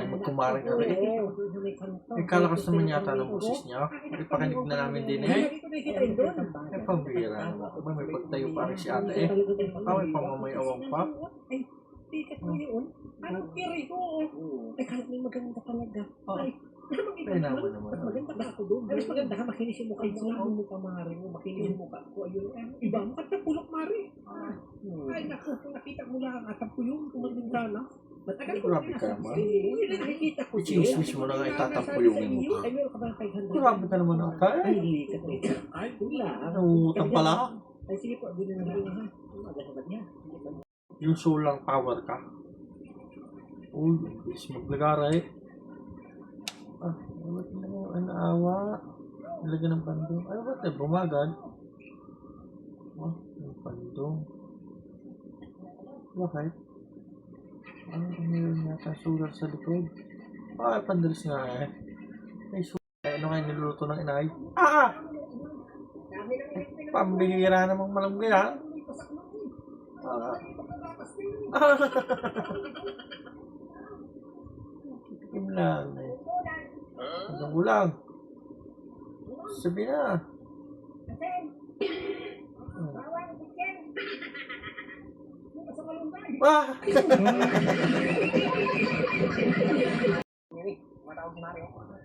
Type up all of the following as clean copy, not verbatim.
Magkumaring ka rin. Kalakas naman yata ng boses niya. Ipakinig na namin din eh. Pambira naman. May pagtayo pa rin si ate eh. May pamamayawang pa. Ticket mo yun? Ano kiri ko? Ay, kahit may maganda talaga. Ay, kaya naman naman. maganda ba ako doon? Mas maganda ka, makinis yung mukha. Sinabi mo pa, Mari mo, makinis yung mukha ko. Ayun, iba mo, katapulok, Mari. Ay, naku, nakita mo lang, atap ko yun, tumagin sana. Grabe ka naman. Nakikita ko yun. I-chismis mo na nga itatapuyungin mo. Ay, meron ka ba 500? Grabe ka naman ata eh. Ay, likat eh. Ay, wala. Nangungutang pala. Ay, sige po, hindi na naman ha. Maganda niya. Yung solang power ka. Uy, bilis maglagara eh. Ba't mo naawa? Nilagyan ng pandong. Ay, ba't eh, bumagad? Yung pandong. Bakit? Meron yata sugar sa likod. Pandalis nga eh. May sugar. Ano kayo niluluto ng inay? Pambihira namang malanggo yan. Tikim lang eh. Hanggang ulang. Sabi na.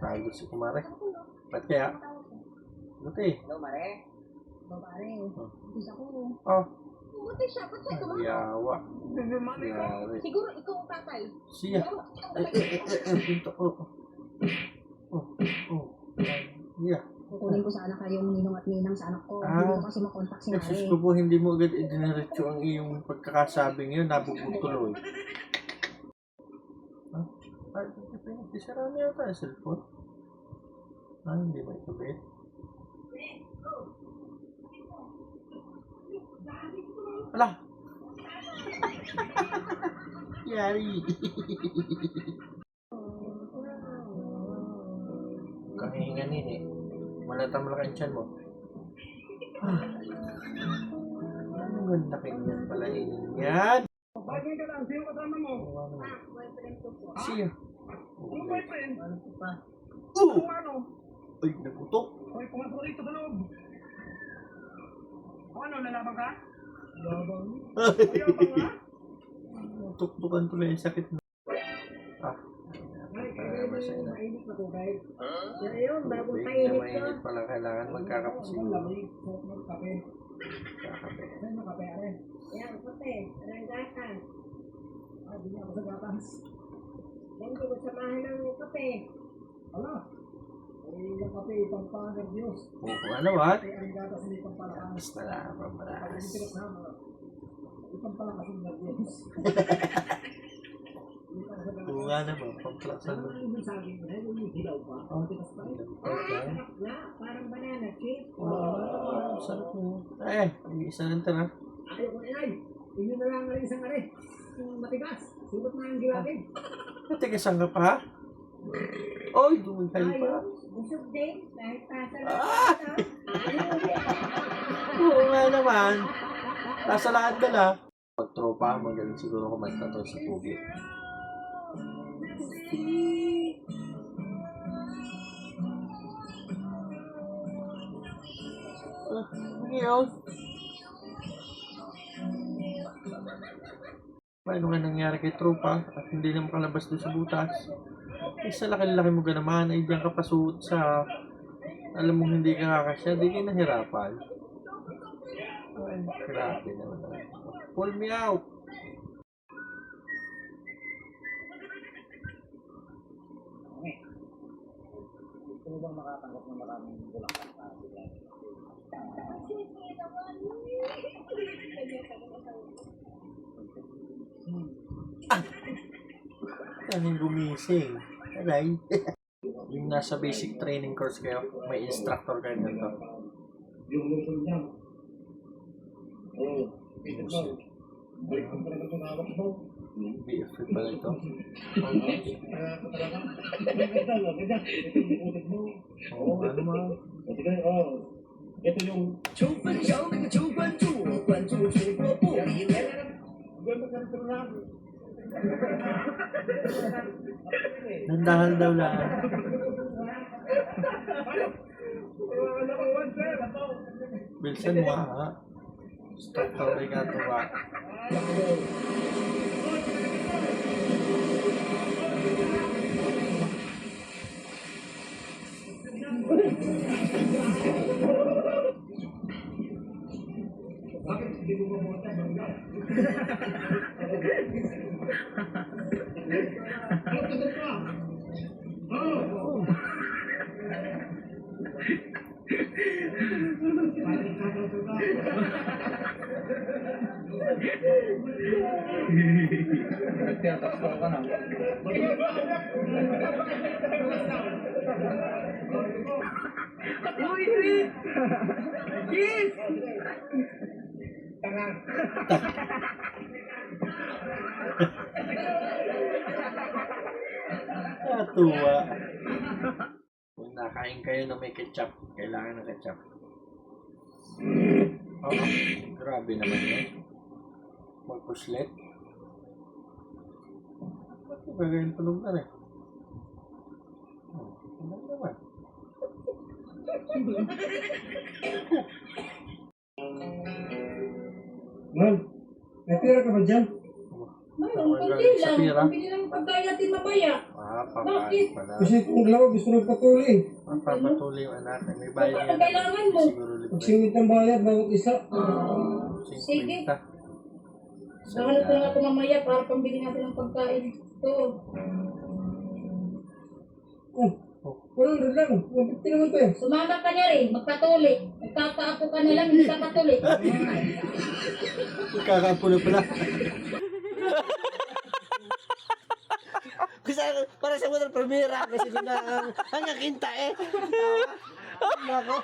Tago si Kumare. Ba't kaya? Buti. Hello, Mare. Mare. Bisa ko. Buti siya. Ba't siya tumawag? Yawa. Yari. Siguro ikaw ang tatay. Siya. Pinto ko. Yeah. Kukunin ko sa anak yung ninong at ninang sa anak ko. Hindi ko kasi makontak si Mare. Nagsus ko po, hindi mo agad idiniretso ang iyong pagkakasabing yun. Nabubutuloy. Ay, pinagkisara niya yata yung cellphone. Hindi may kabit. Ala! Yari! Kahinganin eh. Malatang malaki ang tiyan mo. Anong ganda kayo pala yan? Bagay ka lang, sino kasama mo? Boyfriend ko po. Siya. Ano boyfriend? Ano po pa? Ano? Ay, nagutok. Hoy, pumasok rito sa loob. Ano, lalaban ka? Lalaban? Ayabang ka? Tuktukan ko na yung sakit na. Mainit na po kahit. Ayun, bagong painit ko. Mainit pala, kailangan magkakapasiguro. Kape. Kakape. Saan yung kape, are? Yan, kape. Anong gatas? Di niya ako sa gatas. Hindi ko samahan ng kape. Ala. Ay, yung kape, pampalag Diyos. Ano ba? Ay, ang gatas hindi pampalakas. Basta lang, pambalas. Pampalakas ng Diyos. Bunga na ba? Pamplasan mo. Ano yung sabi mo? Ano yung hilaw pa? Parang banana cake. Sarap mo. Isa lang tara. Ayaw ko na yan. Inyo na lang ang isang are. Yung matigas. Subot na ang gilagin. Natigasan ka pa? Oy, dumigay pa. Busog din. Dahil pasa lang. Oo nga naman. Nasa lahat ka na. Pag tropa, magaling siguro kumanta to sa public. Ngayon. Paano nga nangyari kay tropa at hindi na makalabas doon sa butas? Isa laki-laki mo ka naman ay diyan ka pasuot sa alam mong hindi ka kakasya, di ka nahirapan. Ay, grabe naman. Pull me out! Gusto mo bang makatanggap ng maraming bulakan sa atin? Ano yung gumising? Alay. Yung nasa basic training course kayo, may instructor kayo nito. Yung lungsod niya. Oo. Balik ko pala ito nawak mo. BFF pala ito. Oo, ano ma? Ito yung 求分享那个求关注，关注主播不迷恋。Nandahan daw lang. Bilsan mo ha. Stop ka rin nga ito ba? Natuwa. Kung nakain kayo na may ketchup, kailangan ng ketchup. Oo, grabe naman yun. Magpuslet. Ba't ko gagawin tulog na rin? Ano naman? Ma'am, may pera ka ba dyan? Mayroon, konti lang. Pambili lang pagkain natin mamaya. Pagkain pala. Kasi kung lawa, gusto nang patuloy. Papatuloy yung anak. May bayad Ano kailangan mo? Siguro libre. Magsingit ng bayad, bawat isa. Sige. 50. Nahanap ko nga ito mamaya para pambili natin ng pagkain. Ito. Oh, 100 lang. 150 naman to eh. Sumama ka na rin. Magkatuli. Magkakaapo ka na lang. Hindi ka katuli. Kakaapo na pala. Kasi para sa mga primera kasi na hanggang kinta eh. Nako.